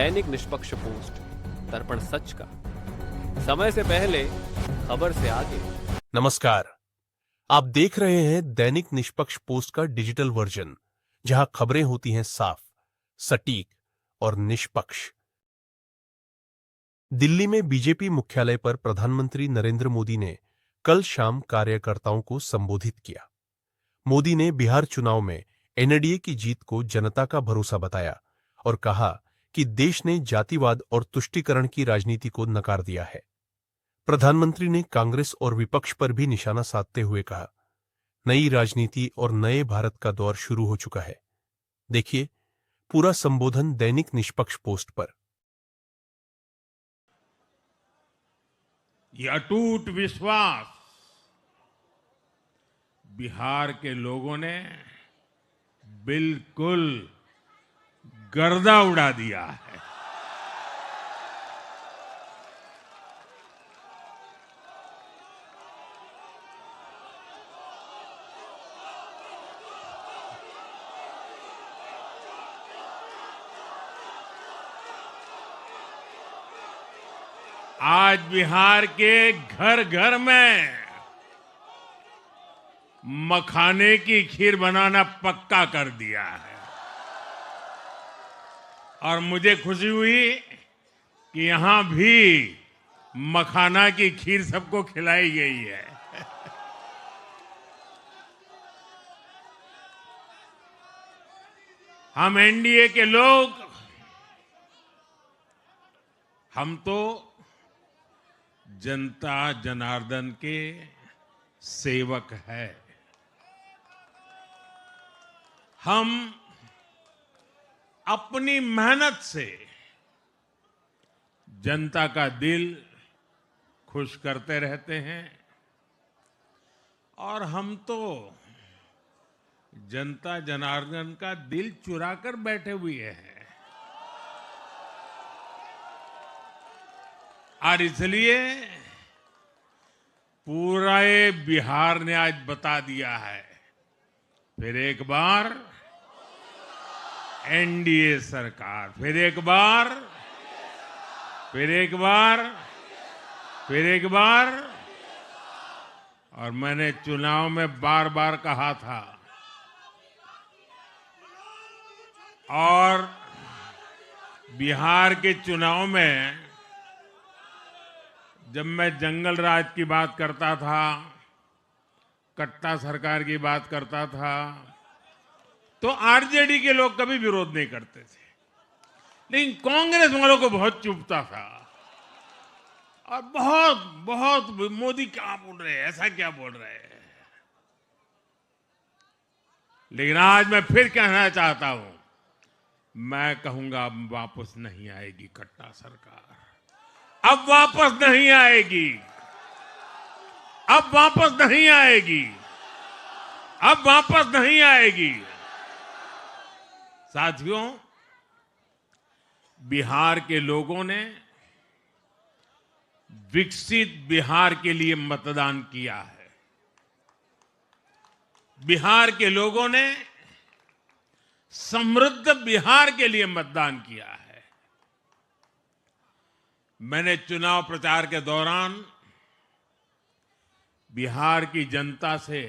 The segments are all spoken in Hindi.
दैनिक निष्पक्ष पोस्ट, दर्पण सच का, समय से पहले, खबर से आगे। नमस्कार, आप देख रहे हैं दैनिक निष्पक्ष पोस्ट का डिजिटल वर्जन, जहां खबरें होती हैं साफ, सटीक और निष्पक्ष। दिल्ली में बीजेपी मुख्यालय पर प्रधानमंत्री नरेंद्र मोदी ने कल शाम कार्यकर्ताओं को संबोधित किया। मोदी ने बिहार चुनाव में एनडीए की जीत को जनता का भरोसा बताया और कहा कि देश ने जातिवाद और तुष्टीकरण की राजनीति को नकार दिया है। प्रधानमंत्री ने कांग्रेस और विपक्ष पर भी निशाना साधते हुए कहा, नई राजनीति और नए भारत का दौर शुरू हो चुका है। देखिए पूरा संबोधन दैनिक निष्पक्ष पोस्ट पर। ये अटूट विश्वास बिहार के लोगों ने बिल्कुल गर्दा उड़ा दिया है। आज बिहार के घर घर में मखाने की खीर बनाना पक्का कर दिया है और मुझे खुशी हुई कि यहां भी मखाना की खीर सबको खिलाई गई है। हम एनडीए के लोग, हम तो जनता जनार्दन के सेवक है। हम अपनी मेहनत से जनता का दिल खुश करते रहते हैं और हम तो जनता जनार्दन का दिल चुरा कर बैठे हुए हैं। और इसलिए पूरा ये बिहार ने आज बता दिया है, फिर एक बार एनडीए सरकार, फिर एक बार, फिर एक बार, फिर एक बार। और मैंने चुनाव में बार बार कहा था और बिहार के चुनाव में जब मैं जंगल राज की बात करता था, कट्टा सरकार की बात करता था, तो आरजेडी के लोग कभी विरोध नहीं करते थे, लेकिन कांग्रेस वालों को बहुत चुभता था और बहुत बहुत मोदी क्या बोल रहे हैं, ऐसा क्या बोल रहे हैं। लेकिन आज मैं फिर कहना चाहता हूं, मैं कहूंगा अब वापस नहीं आएगी कट्टा सरकार, अब वापस नहीं आएगी, अब वापस नहीं आएगी, अब वापस नहीं आएगी। साथियों, बिहार के लोगों ने विकसित बिहार के लिए मतदान किया है। बिहार के लोगों ने समृद्ध बिहार के लिए मतदान किया है। मैंने चुनाव प्रचार के दौरान बिहार की जनता से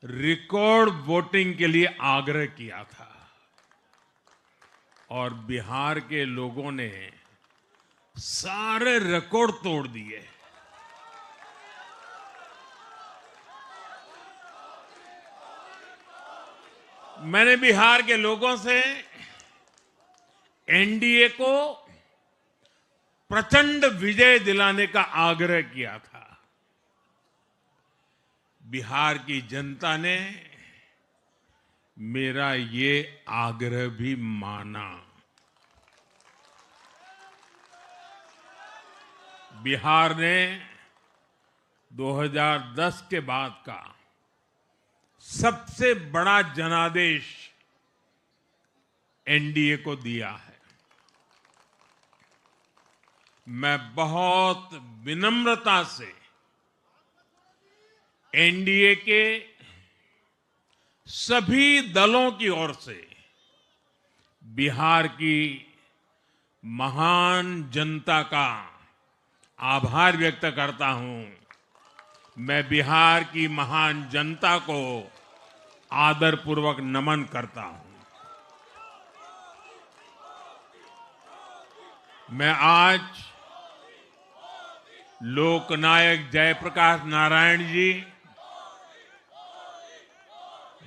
रिकॉर्ड वोटिंग के लिए आग्रह किया था और बिहार के लोगों ने सारे रिकॉर्ड तोड़ दिए। मैंने बिहार के लोगों से एनडीए को प्रचंड विजय दिलाने का आग्रह किया था। बिहार की जनता ने मेरा ये आग्रह भी माना। बिहार ने 2010 के बाद का सबसे बड़ा जनादेश एनडीए को दिया है। मैं बहुत विनम्रता से एनडीए के सभी दलों की ओर से बिहार की महान जनता का आभार व्यक्त करता हूं। मैं बिहार की महान जनता को आदरपूर्वक नमन करता हूं। मैं आज लोकनायक जयप्रकाश नारायण जी,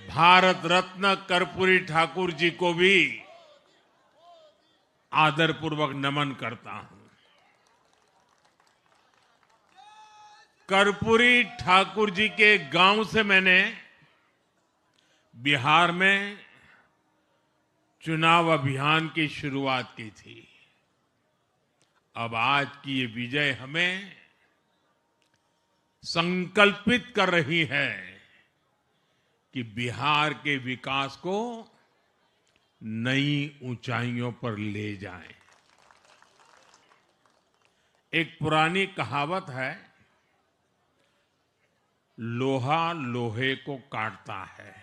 भारत रत्न कर्पूरी ठाकुर जी को भी आदरपूर्वक नमन करता हूं। कर्पूरी ठाकुर जी के गांव से मैंने बिहार में चुनाव अभियान की शुरुआत की थी। अब आज की ये विजय हमें संकल्पित कर रही है कि बिहार के विकास को नई ऊंचाइयों पर ले जाएं। एक पुरानी कहावत है, लोहा लोहे को काटता है।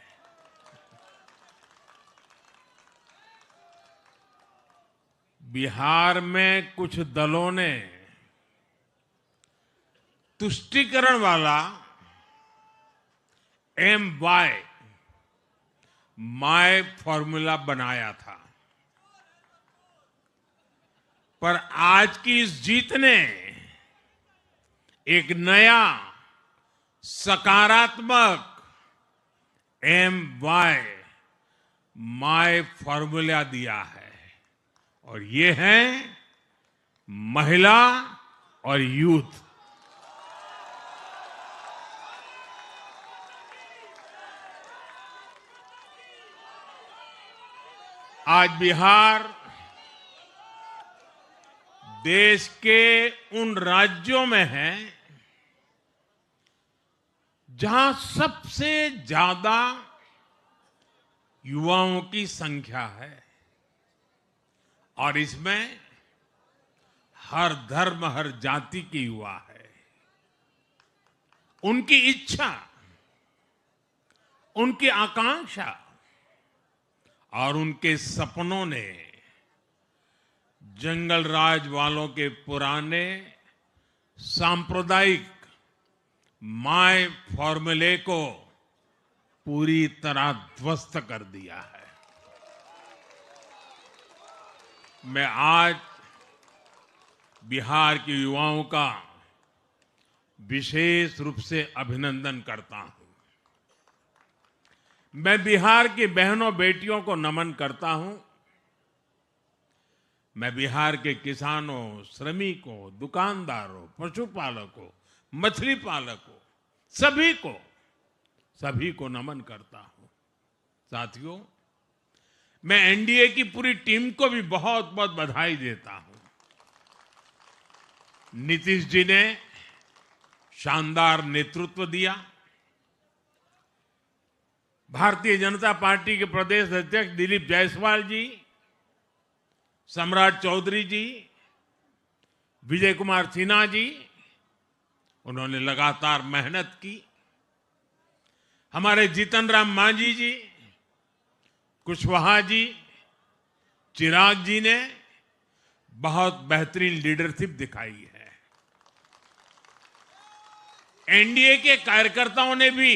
बिहार में कुछ दलों ने तुष्टीकरण वाला MY माय फॉर्मूला बनाया था, पर आज की इस जीत ने एक नया सकारात्मक MY माय फॉर्मूला दिया है, और ये है महिला और यूथ। आज बिहार देश के उन राज्यों में है जहां सबसे ज्यादा युवाओं की संख्या है, और इसमें हर धर्म हर जाति के युवा है। उनकी इच्छा, उनकी आकांक्षा और उनके सपनों ने जंगल राज वालों के पुराने सांप्रदायिक माय फॉर्मूले को पूरी तरह ध्वस्त कर दिया है। मैं आज बिहार के युवाओं का विशेष रूप से अभिनंदन करता हूं। मैं बिहार की बहनों बेटियों को नमन करता हूं। मैं बिहार के किसानों, श्रमिकों, दुकानदारों, पशुपालकों, मछली पालकों, सभी को नमन करता हूं। साथियों, मैं एनडीए की पूरी टीम को भी बहुत बहुत बधाई देता हूं। नीतीश जी ने शानदार नेतृत्व दिया। भारतीय जनता पार्टी के प्रदेश अध्यक्ष दिलीप जायसवाल जी, सम्राट चौधरी जी, विजय कुमार सिन्हा जी, उन्होंने लगातार मेहनत की। हमारे जीतन राम मांझी जी, कुशवाहा जी, चिराग जी ने बहुत बेहतरीन लीडरशिप दिखाई है। एनडीए के कार्यकर्ताओं ने भी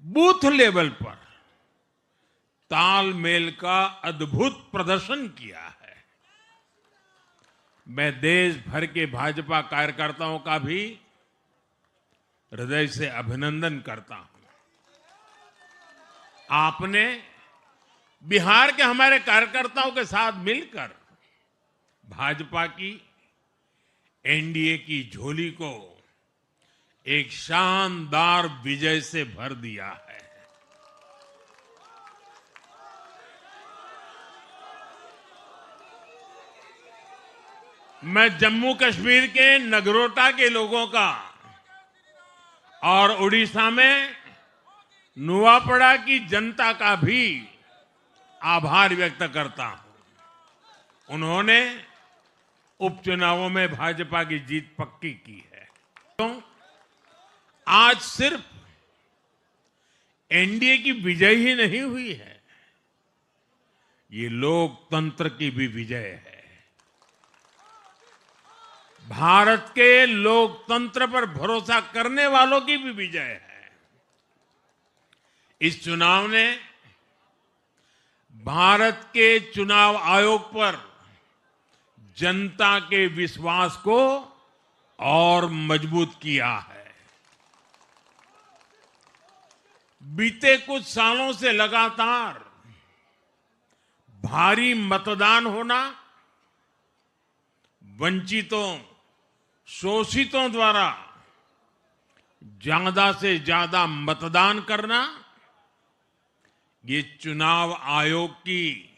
बूथ लेवल पर तालमेल का अद्भुत प्रदर्शन किया है। मैं देश भर के भाजपा कार्यकर्ताओं का भी हृदय से अभिनंदन करता हूं। आपने बिहार के हमारे कार्यकर्ताओं के साथ मिलकर भाजपा की एनडीए की झोली को एक शानदार विजय से भर दिया है। मैं जम्मू कश्मीर के नगरोटा के लोगों का और उड़ीसा में नुआपड़ा की जनता का भी आभार व्यक्त करता हूं। उन्होंने उपचुनावों में भाजपा की जीत पक्की की है। तो आज सिर्फ एनडीए की विजय ही नहीं हुई है, ये लोकतंत्र की भी विजय है। भारत के लोकतंत्र पर भरोसा करने वालों की भी विजय है। इस चुनाव ने भारत के चुनाव आयोग पर जनता के विश्वास को और मजबूत किया है। बीते कुछ सालों से लगातार भारी मतदान होना, वंचितों, शोषितों द्वारा ज्यादा से ज्यादा मतदान करना, ये चुनाव आयोग की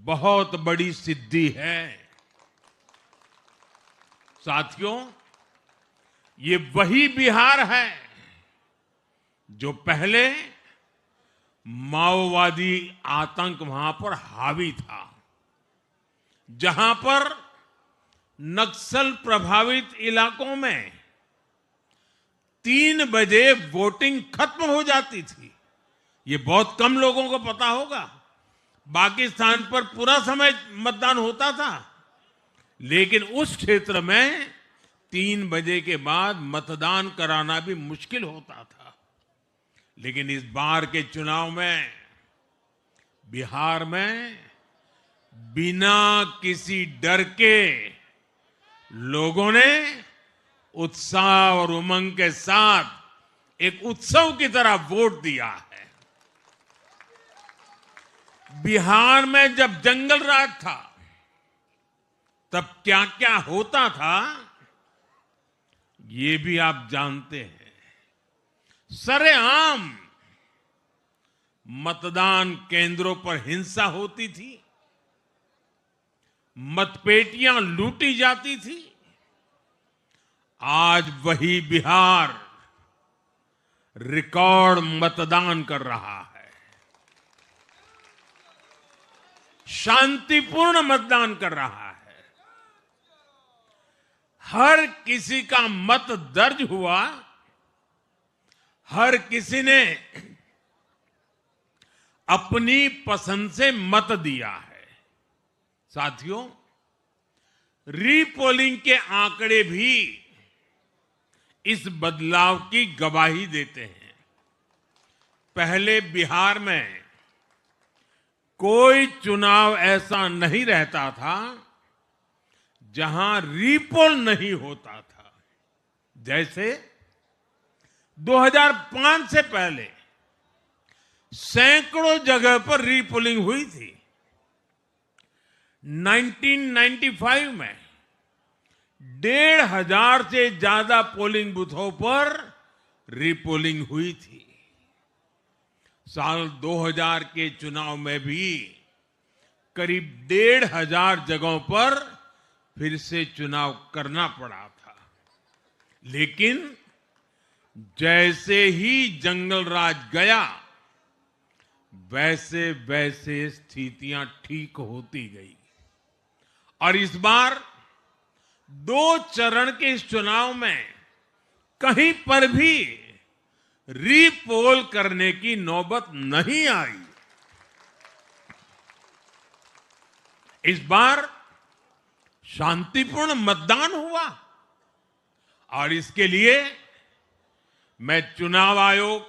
बहुत बड़ी सिद्धि है। साथियों, ये वही बिहार है जो पहले माओवादी आतंक वहां पर हावी था, जहां पर नक्सल प्रभावित इलाकों में 3 बजे वोटिंग खत्म हो जाती थी। ये बहुत कम लोगों को पता होगा। बाकी स्थान पर पूरा समय मतदान होता था, लेकिन उस क्षेत्र में 3 बजे के बाद मतदान कराना भी मुश्किल होता था। लेकिन इस बार के चुनाव में बिहार में बिना किसी डर के लोगों ने उत्साह और उमंग के साथ एक उत्सव की तरह वोट दिया है। बिहार में जब जंगल राज था, तब क्या क्या होता था, ये भी आप जानते हैं। सरेआम मतदान केंद्रों पर हिंसा होती थी, मतपेटियां लूटी जाती थी। आज वही बिहार रिकॉर्ड मतदान कर रहा है। शांतिपूर्ण मतदान कर रहा है। हर किसी का मत दर्ज हुआ, हर किसी ने अपनी पसंद से मत दिया है। साथियों, रीपोलिंग के आंकड़े भी इस बदलाव की गवाही देते हैं। पहले बिहार में कोई चुनाव ऐसा नहीं रहता था जहां रीपोल नहीं होता था। जैसे 2005 से पहले सैकड़ों जगह पर रीपोलिंग हुई थी। 1995 में 1,500 से ज्यादा पोलिंग बूथों पर रीपोलिंग हुई थी। साल 2000 के चुनाव में भी करीब 1,500 जगहों पर फिर से चुनाव करना पड़ा था। लेकिन जैसे ही जंगल राज गया, वैसे वैसे स्थितियां ठीक होती गई। और इस बार 2 चरण के इस चुनाव में कहीं पर भी रीपोल करने की नौबत नहीं आई। इस बार शांतिपूर्ण मतदान हुआ और इसके लिए मैं चुनाव आयोग,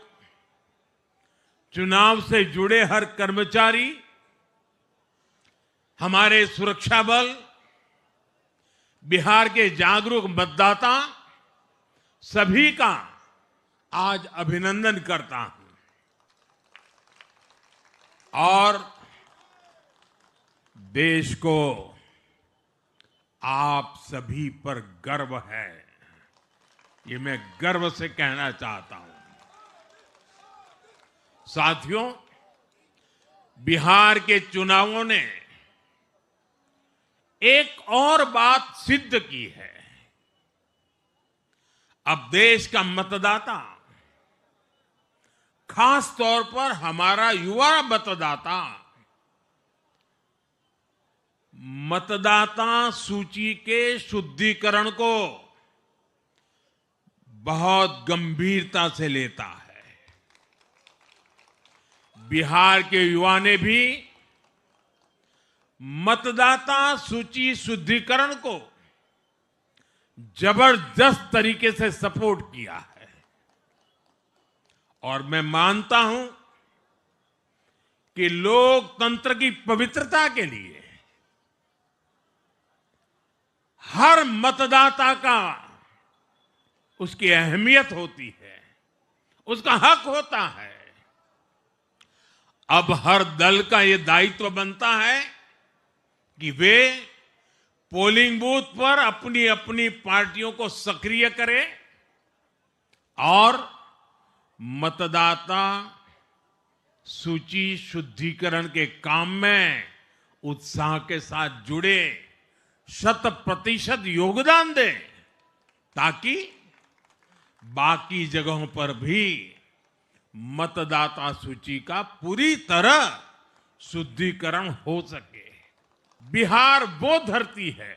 चुनाव से जुड़े हर कर्मचारी, हमारे सुरक्षा बल, बिहार के जागरूक मतदाता, सभी का आज अभिनंदन करता हूं। और देश को आप सभी पर गर्व है, ये मैं गर्व से कहना चाहता हूं। साथियों, बिहार के चुनावों ने एक और बात सिद्ध की है। अब देश का मतदाता, खास तौर पर हमारा युवा मतदाता, मतदाता सूची के शुद्धिकरण को बहुत गंभीरता से लेता है। बिहार के युवा ने भी मतदाता सूची शुद्धिकरण को जबरदस्त तरीके से सपोर्ट किया है। और मैं मानता हूं कि लोकतंत्र की पवित्रता के लिए हर मतदाता का उसकी अहमियत होती है, उसका हक होता है। अब हर दल का यह दायित्व बनता है कि वे पोलिंग बूथ पर अपनी अपनी पार्टियों को सक्रिय करें और मतदाता सूची शुद्धिकरण के काम में उत्साह के साथ जुड़े, 100% योगदान दें, ताकि बाकी जगहों पर भी मतदाता सूची का पूरी तरह शुद्धिकरण हो सके। बिहार वो धरती है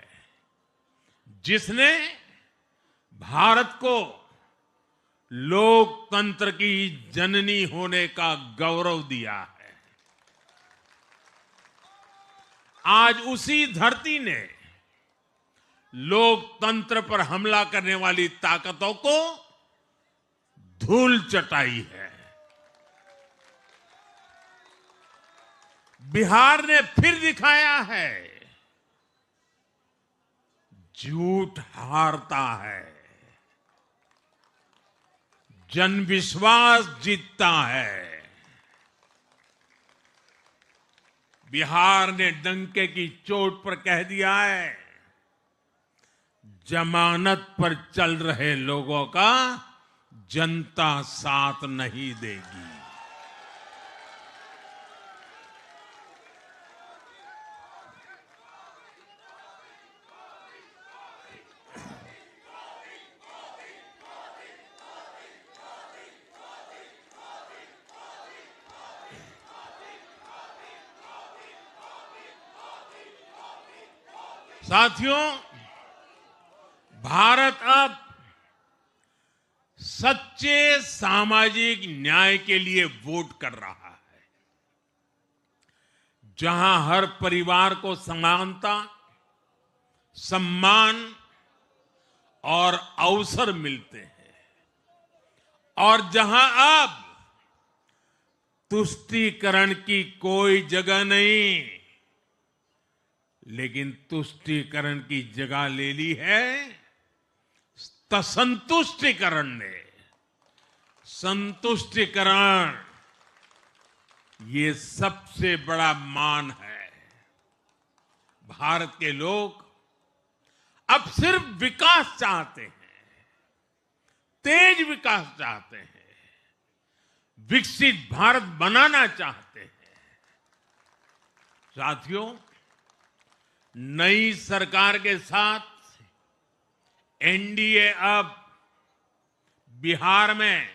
जिसने भारत को लोकतंत्र की जननी होने का गौरव दिया है। आज उसी धरती ने लोकतंत्र पर हमला करने वाली ताकतों को धूल चटाई है। बिहार ने फिर दिखाया है, झूठ हारता है, जन विश्वास जीतता है। बिहार ने डंके की चोट पर कह दिया है, जमानत पर चल रहे लोगों का जनता साथ नहीं देगी। साथियों, भारत अब सच्चे सामाजिक न्याय के लिए वोट कर रहा है, जहां हर परिवार को समानता, सम्मान और अवसर मिलते हैं, और जहां अब तुष्टीकरण की कोई जगह नहीं, लेकिन तुष्टीकरण की जगह ले ली है संतुष्टीकरण ने। संतुष्टीकरण ये सबसे बड़ा मान है। भारत के लोग अब सिर्फ विकास चाहते हैं, तेज विकास चाहते हैं, विकसित भारत बनाना चाहते हैं। साथियों, नई सरकार के साथ एनडीए अब बिहार में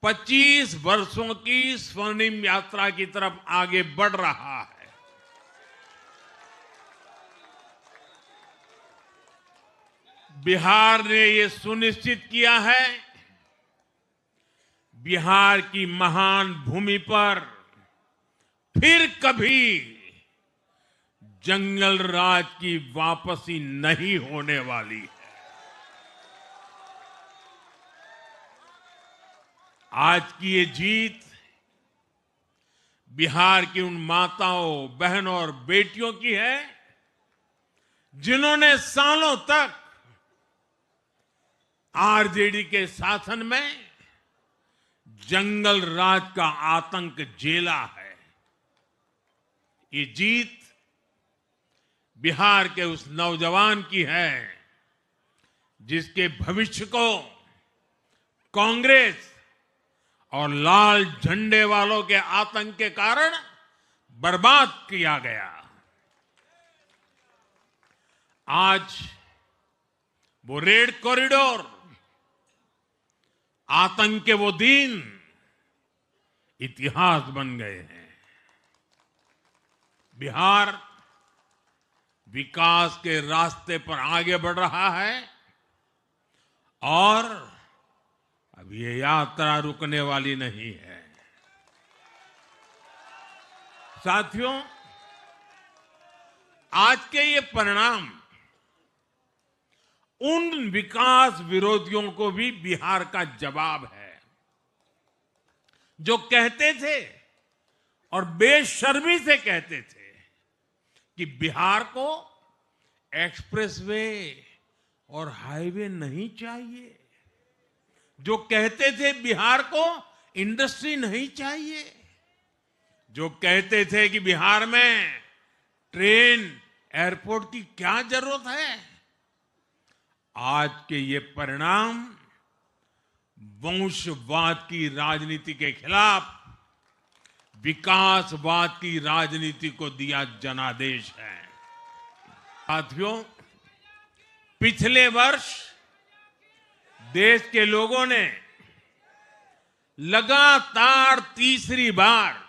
25 वर्षों की स्वर्णिम यात्रा की तरफ आगे बढ़ रहा है। बिहार ने ये सुनिश्चित किया है, बिहार की महान भूमि पर फिर कभी जंगल राज की वापसी नहीं होने वाली है। आज की ये जीत बिहार की उन माताओं, बहनों और बेटियों की है जिन्होंने सालों तक आरजेडी के शासन में जंगल राज का आतंक झेला है। ये जीत बिहार के उस नौजवान की है जिसके भविष्य को कांग्रेस और लाल झंडे वालों के आतंक के कारण बर्बाद किया गया। आज वो रेड कॉरिडोर, आतंक के वो दिन इतिहास बन गए हैं। बिहार विकास के रास्ते पर आगे बढ़ रहा है और अब ये यात्रा रुकने वाली नहीं है। साथियों, आज के ये परिणाम उन विकास विरोधियों को भी बिहार का जवाब है जो कहते थे और बेशर्मी से कहते थे कि बिहार को एक्सप्रेसवे और हाईवे नहीं चाहिए, जो कहते थे बिहार को इंडस्ट्री नहीं चाहिए, जो कहते थे कि बिहार में ट्रेन एयरपोर्ट की क्या जरूरत है। आज के ये परिणाम वंशवाद की राजनीति के खिलाफ विकासवाद की राजनीति को दिया जनादेश है। साथियों, पिछले वर्ष देश के लोगों ने लगातार तीसरी बार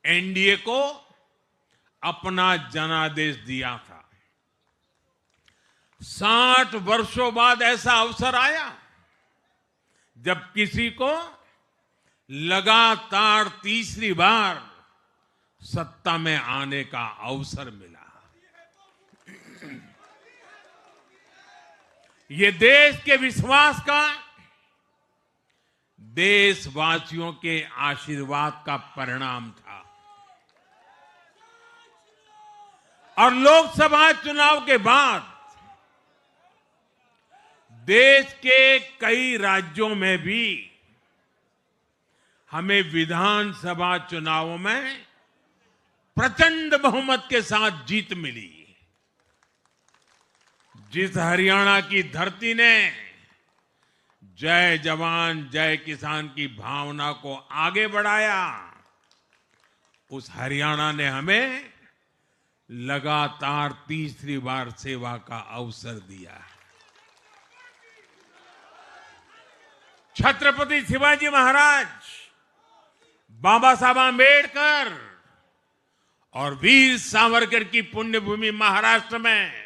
एनडीए को अपना जनादेश दिया था। 60 वर्षों बाद ऐसा अवसर आया जब किसी को लगातार तीसरी बार सत्ता में आने का अवसर मिला। ये देश के विश्वास का, देशवासियों के आशीर्वाद का परिणाम था। और लोकसभा चुनाव के बाद देश के कई राज्यों में भी हमें विधानसभा चुनावों में प्रचंड बहुमत के साथ जीत मिली। जिस हरियाणा की धरती ने जय जवान जय किसान की भावना को आगे बढ़ाया, उस हरियाणा ने हमें लगातार तीसरी बार सेवा का अवसर दिया। छत्रपति शिवाजी महाराज, बाबा साहब आंबेडकर और वीर सावरकर की पुण्यभूमि महाराष्ट्र में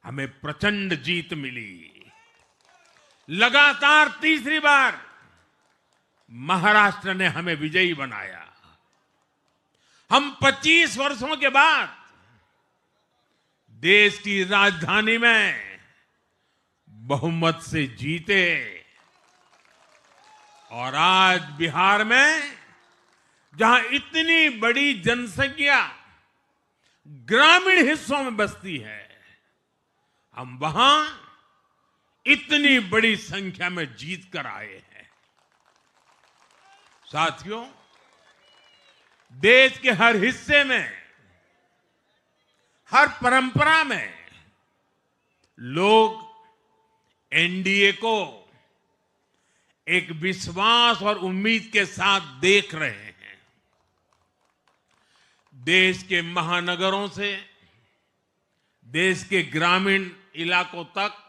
हमें प्रचंड जीत मिली। लगातार तीसरी बार महाराष्ट्र ने हमें विजयी बनाया। हम 25 वर्षों के बाद देश की राजधानी में बहुमत से जीते और आज बिहार में जहां इतनी बड़ी जनसंख्या ग्रामीण हिस्सों में बसती है, हम वहां इतनी बड़ी संख्या में जीत कर आए हैं। साथियों, देश के हर हिस्से में, हर परंपरा में लोग एनडीए को एक विश्वास और उम्मीद के साथ देख रहे हैं। देश के महानगरों से देश के ग्रामीण इलाकों तक,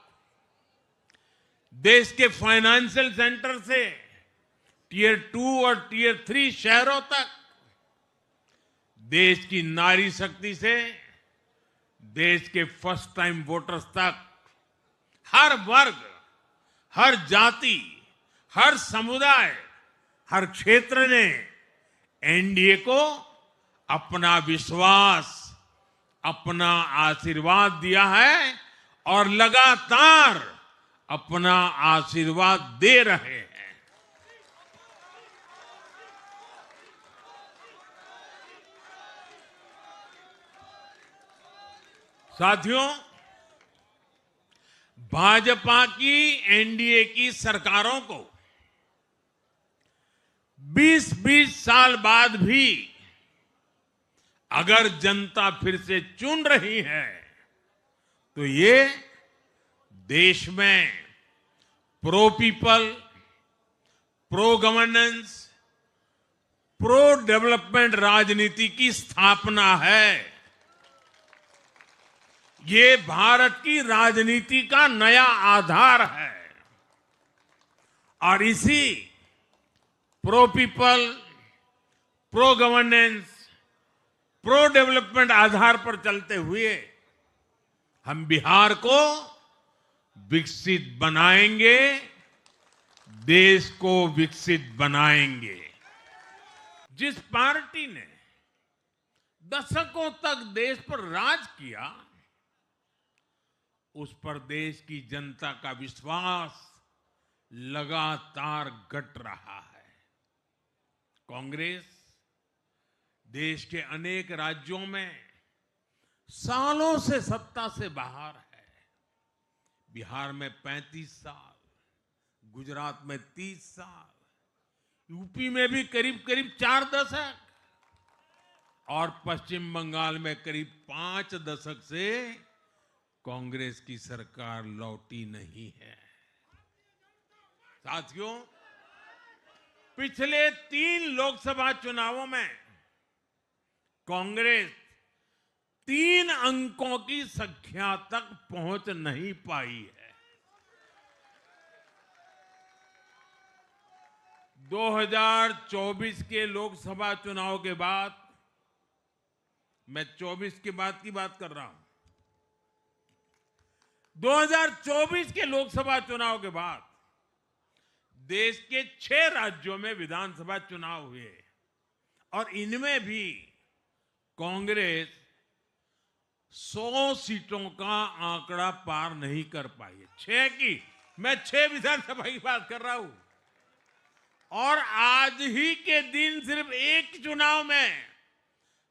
देश के फाइनेंशियल सेंटर से टियर 2 और टियर 3 शहरों तक, देश की नारी शक्ति से देश के फर्स्ट टाइम वोटर्स तक, हर वर्ग, हर जाति, हर समुदाय, हर क्षेत्र ने एनडीए को अपना विश्वास, अपना आशीर्वाद दिया है और लगातार अपना आशीर्वाद दे रहे हैं। साथियों, भाजपा की एनडीए की सरकारों को 20-20 साल बाद भी अगर जनता फिर से चुन रही है तो ये देश में pro people, pro governance, pro development राजनीति की स्थापना है। ये भारत की राजनीति का नया आधार है और इसी pro people, pro governance, pro development आधार पर चलते हुए हम बिहार को विकसित बनाएंगे, देश को विकसित बनाएंगे। जिस पार्टी ने दशकों तक देश पर राज किया, उस पर देश की जनता का विश्वास लगातार घट रहा है। कांग्रेस देश के अनेक राज्यों में सालों से सत्ता से बाहर है। बिहार में 35 साल, गुजरात में 30 साल, यूपी में भी करीब करीब 4 दशक और पश्चिम बंगाल में करीब 5 दशक से कांग्रेस की सरकार लौटी नहीं है। साथियों, पिछले 3 लोकसभा चुनावों में कांग्रेस 3 अंकों की संख्या तक पहुंच नहीं पाई है। 2024 के लोकसभा चुनाव के बाद, मैं 24 के बाद की बात कर रहा हूं, 2024 के लोकसभा चुनाव के बाद देश के 6 राज्यों में विधानसभा चुनाव हुए और इनमें भी कांग्रेस 100 सीटों का आंकड़ा पार नहीं कर पाई है। 6 की, मैं 6 विधानसभा की बात कर रहा हूं। और आज ही के दिन सिर्फ एक चुनाव में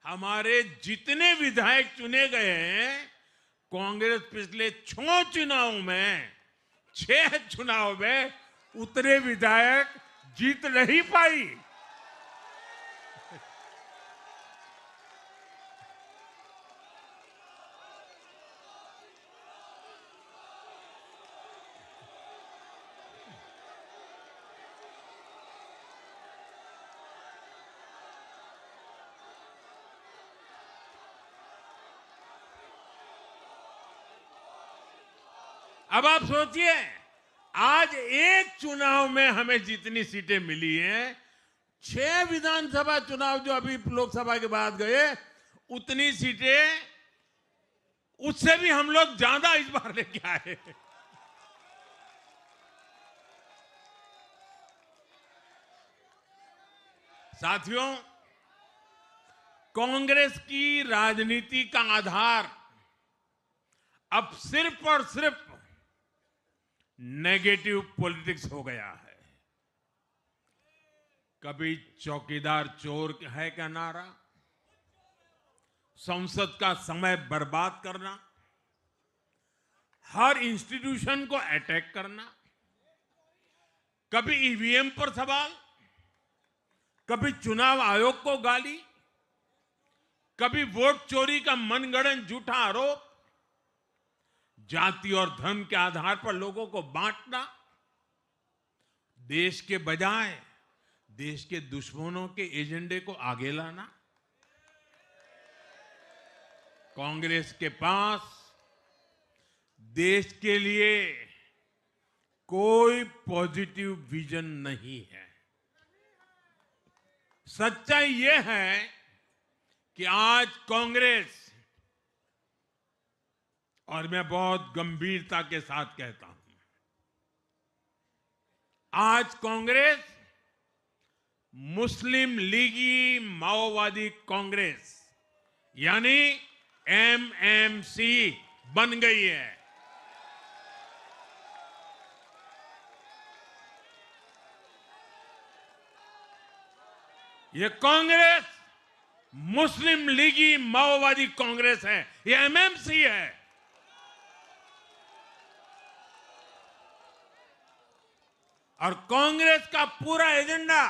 हमारे जितने विधायक चुने गए हैं, कांग्रेस पिछले 6 चुनावों में 6 चुनाव में उतने विधायक जीत नहीं पाई। अब आप सोचिए, आज एक चुनाव में हमें जितनी सीटें मिली हैं, 6 विधानसभा चुनाव जो अभी लोकसभा के बाद गए, उतनी सीटें, उससे भी हम लोग ज्यादा इस बार लेके आए। साथियों, कांग्रेस की राजनीति का आधार अब सिर्फ और सिर्फ नेगेटिव पॉलिटिक्स हो गया है। कभी चौकीदार चोर है का नारा, संसद का समय बर्बाद करना, हर इंस्टीट्यूशन को अटैक करना, कभी ईवीएम पर सवाल, कभी चुनाव आयोग को गाली, कभी वोट चोरी का मनगढ़ंत झूठा आरोप, जाति और धर्म के आधार पर लोगों को बांटना, देश के बजाय देश के दुश्मनों के एजेंडे को आगे लाना। कांग्रेस के पास देश के लिए कोई पॉजिटिव विजन नहीं है। सच्चाई यह है कि आज कांग्रेस, और मैं बहुत गंभीरता के साथ कहता हूं, आज कांग्रेस मुस्लिम लीगी माओवादी कांग्रेस यानी एमएमसी बन गई है। ये कांग्रेस मुस्लिम लीगी माओवादी कांग्रेस है, ये एमएमसी है। और कांग्रेस का पूरा एजेंडा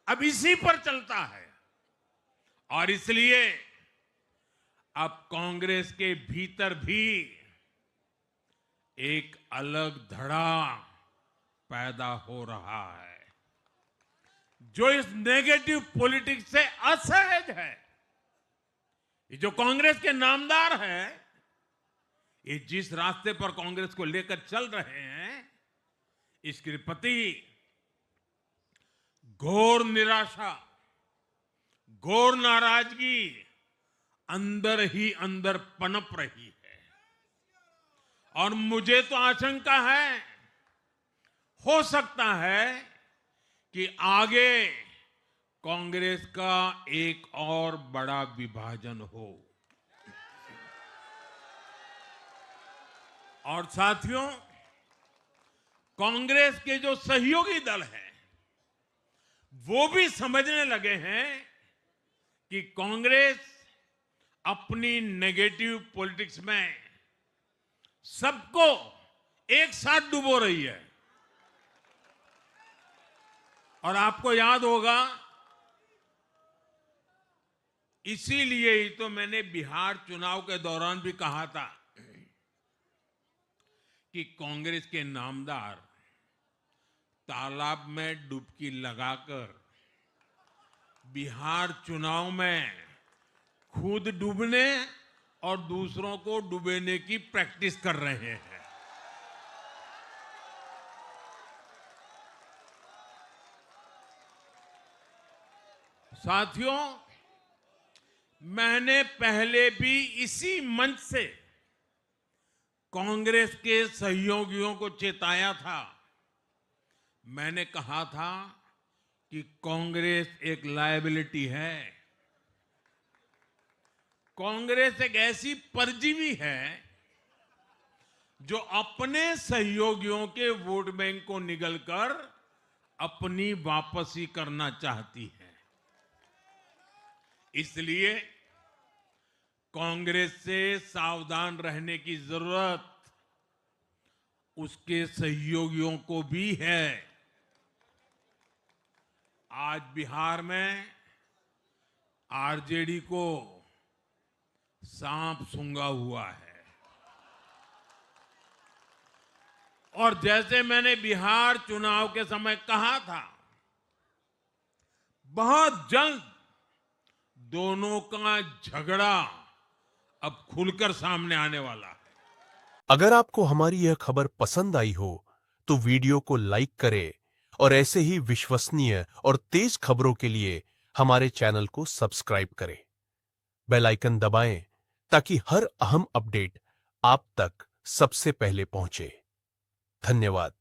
अब इसी पर चलता है। और इसलिए अब कांग्रेस के भीतर भी एक अलग धड़ा पैदा हो रहा है, जो इस नेगेटिव पॉलिटिक्स से असहज है। ये जो कांग्रेस के नामदार हैं, ये जिस रास्ते पर कांग्रेस को लेकर चल रहे हैं, इसके प्रति घोर निराशा, घोर नाराजगी अंदर ही अंदर पनप रही है। और मुझे तो आशंका है, हो सकता है कि आगे कांग्रेस का एक और बड़ा विभाजन हो। और साथियों, कांग्रेस के जो सहयोगी दल हैं वो भी समझने लगे हैं कि कांग्रेस अपनी नेगेटिव पॉलिटिक्स में सबको एक साथ डुबो रही है। और आपको याद होगा, इसीलिए ही तो मैंने बिहार चुनाव के दौरान भी कहा था कि कांग्रेस के नामदार तालाब में डुबकी लगाकर बिहार चुनाव में खुद डूबने और दूसरों को डुबेने की प्रैक्टिस कर रहे हैं। साथियों, मैंने पहले भी इसी मंच से कांग्रेस के सहयोगियों को चेताया था। मैंने कहा था कि कांग्रेस एक लायबिलिटी है। कांग्रेस एक ऐसी परजीवी है जो अपने सहयोगियों के वोट बैंक को निगलकर अपनी वापसी करना चाहती है। इसलिए कांग्रेस से सावधान रहने की जरूरत उसके सहयोगियों को भी है। आज बिहार में आरजेडी को सांप सूंघा हुआ है। और जैसे मैंने बिहार चुनाव के समय कहा था, बहुत जल्द दोनों का झगड़ा अब खुलकर सामने आने वाला है। अगर आपको हमारी यह खबर पसंद आई हो तो वीडियो को लाइक करें और ऐसे ही विश्वसनीय और तेज खबरों के लिए हमारे चैनल को सब्सक्राइब करें। बेल आइकन दबाएं ताकि हर अहम अपडेट आप तक सबसे पहले पहुंचे। धन्यवाद।